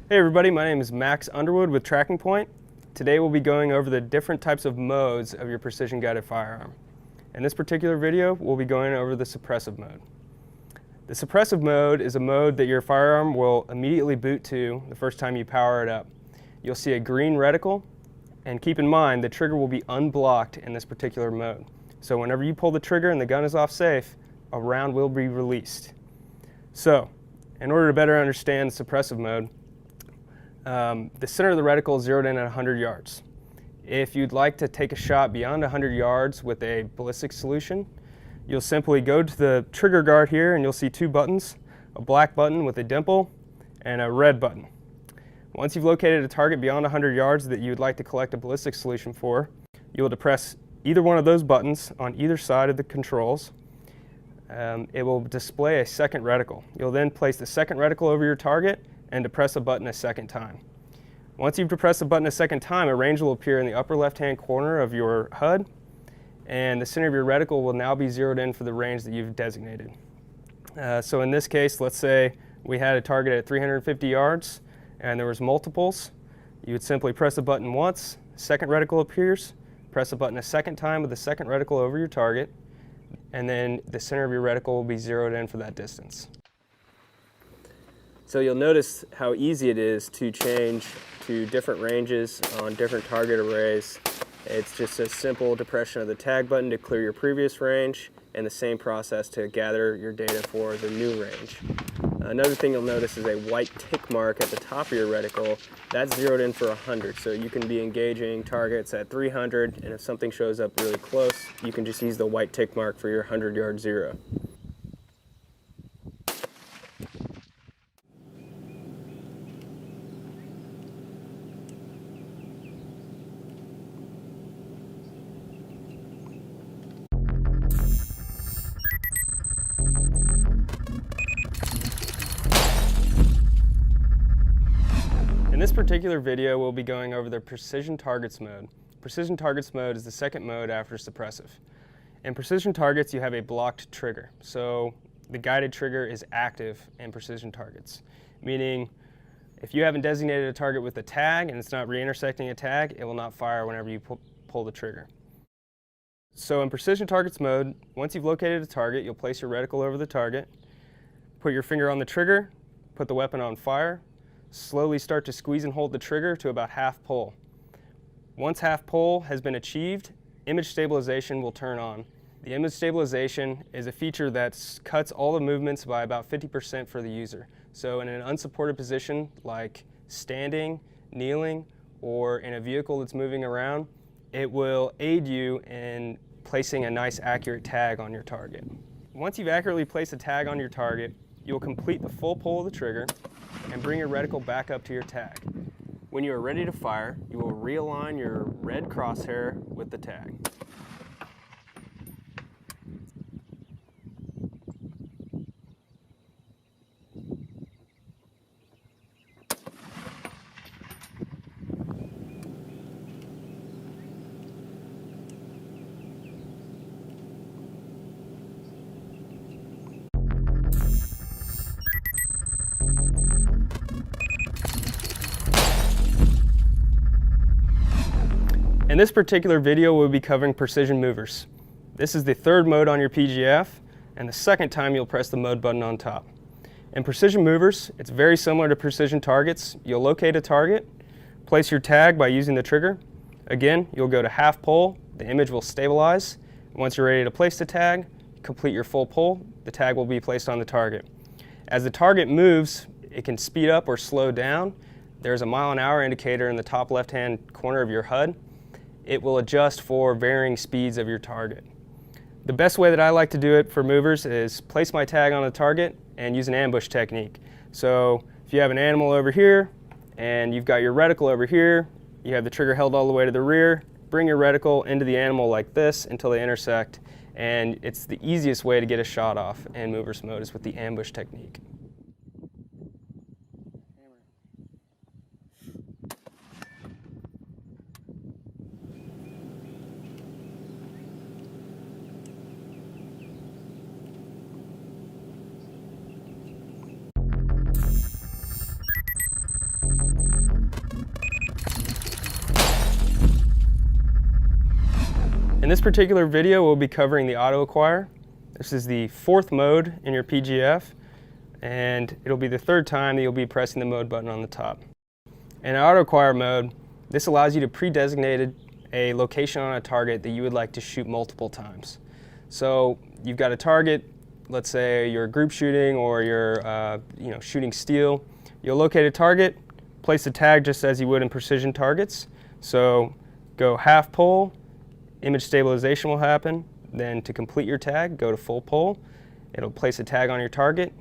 Hey everybody, my name is Max Underwood with TrackingPoint. Today we'll be going over the different types of modes of your precision guided firearm. In this particular video, we'll be going over the suppressive mode. The suppressive mode is a mode that your firearm will immediately boot to the first time you power it up. You'll see a green reticle, and keep in mind the trigger will be unblocked in this particular mode. So whenever you pull the trigger and the gun is off safe, a round will be released. So, in order to better understand the suppressive mode, the center of the reticle is zeroed in at 100 yards. If you'd like to take a shot beyond 100 yards with a ballistic solution, you'll simply go to the trigger guard here and you'll see two buttons, a black button with a dimple and a red button. Once you've located a target beyond 100 yards that you'd like to collect a ballistic solution for, you'll depress either one of those buttons on either side of the controls. It will display a second reticle. You'll then place the second reticle over your target and depress a button a second time. Once you've depressed the button a second time, a range will appear in the upper left-hand corner of your HUD, and the center of your reticle will now be zeroed in for the range that you've designated. So in this case, let's say we had a target at 350 yards and there was multiples. You would simply press the button once, second reticle appears, press the button a second time with the second reticle over your target, and then the center of your reticle will be zeroed in for that distance. So you'll notice how easy it is to change to different ranges on different target arrays. It's just a simple depression of the tag button to clear your previous range, and the same process to gather your data for the new range. Another thing you'll notice is a white tick mark at the top of your reticle. That's zeroed in for 100, so you can be engaging targets at 300, and if something shows up really close, you can just use the white tick mark for your 100-yard zero. In this particular video, we'll be going over the Precision Targets mode. Precision Targets mode is the second mode after suppressive. In Precision Targets, you have a blocked trigger. So the guided trigger is active in Precision Targets, meaning if you haven't designated a target with a tag and it's not re-intersecting a tag, it will not fire whenever you pull the trigger. So in Precision Targets mode, once you've located a target, you'll place your reticle over the target, put your finger on the trigger, put the weapon on fire, slowly start to squeeze and hold the trigger to about half pull. Once half pull has been achieved, image stabilization will turn on. The image stabilization is a feature that cuts all the movements by about 50% for the user. So in an unsupported position like standing, kneeling, or in a vehicle that's moving around, it will aid you in placing a nice accurate tag on your target. Once you've accurately placed a tag on your target, you'll complete the full pull of the trigger and bring your reticle back up to your tag. When you are ready to fire, you will realign your red crosshair with the tag. In this particular video, we'll be covering precision movers. This is the third mode on your PGF, and the second time you'll press the mode button on top. In precision movers, it's very similar to precision targets. You'll locate a target, place your tag by using the trigger. Again, you'll go to half pull, the image will stabilize. Once you're ready to place the tag, complete your full pull, the tag will be placed on the target. As the target moves, it can speed up or slow down. There's a mile-an-hour indicator in the top left-hand corner of your HUD. It will adjust for varying speeds of your target. The best way that I like to do it for movers is place my tag on the target and use an ambush technique. So if you have an animal over here and you've got your reticle over here, you have the trigger held all the way to the rear, bring your reticle into the animal like this until they intersect, and it's the easiest way to get a shot off in movers mode is with the ambush technique. In this particular video, we'll be covering the auto acquire. This is the 4th mode in your PGF, and it'll be the 3rd time that you'll be pressing the mode button on the top. In auto acquire mode, this allows you to pre-designate a location on a target that you would like to shoot multiple times. So you've got a target, let's say you're group shooting or you're shooting steel. You'll locate a target, place a tag just as you would in precision targets. So go half pull, image stabilization will happen. Then to complete your tag, go to full pull. It'll place a tag on your target,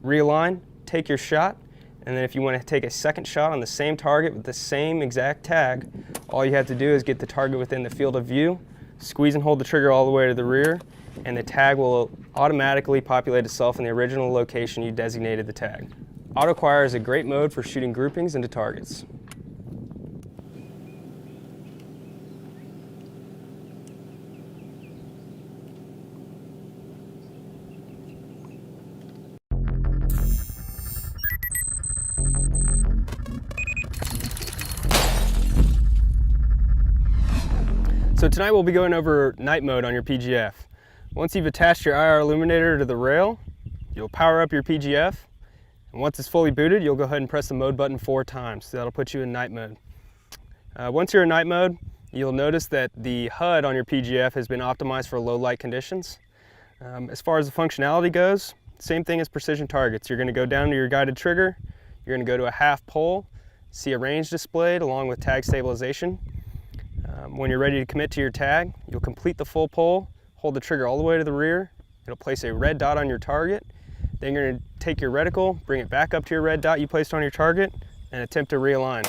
realign, take your shot, and then if you want to take a second shot on the same target with the same exact tag, all you have to do is get the target within the field of view, squeeze and hold the trigger all the way to the rear, and the tag will automatically populate itself in the original location you designated the tag. Auto acquire is a great mode for shooting groupings into targets. So tonight we'll be going over night mode on your PGF. Once you've attached your IR illuminator to the rail, you'll power up your PGF, and once it's fully booted, you'll go ahead and press the mode button 4 times. So that'll put you in night mode. Once you're in night mode, you'll notice that the HUD on your PGF has been optimized for low light conditions. As far as the functionality goes, same thing as precision targets. You're going to go down to your guided trigger, you're going to go to a half pull, see a range displayed along with tag stabilization. When you're ready to commit to your tag, you'll complete the full pull, hold the trigger all the way to the rear. It'll place a red dot on your target. Then you're going to take your reticle, bring it back up to your red dot you placed on your target, and attempt to realign.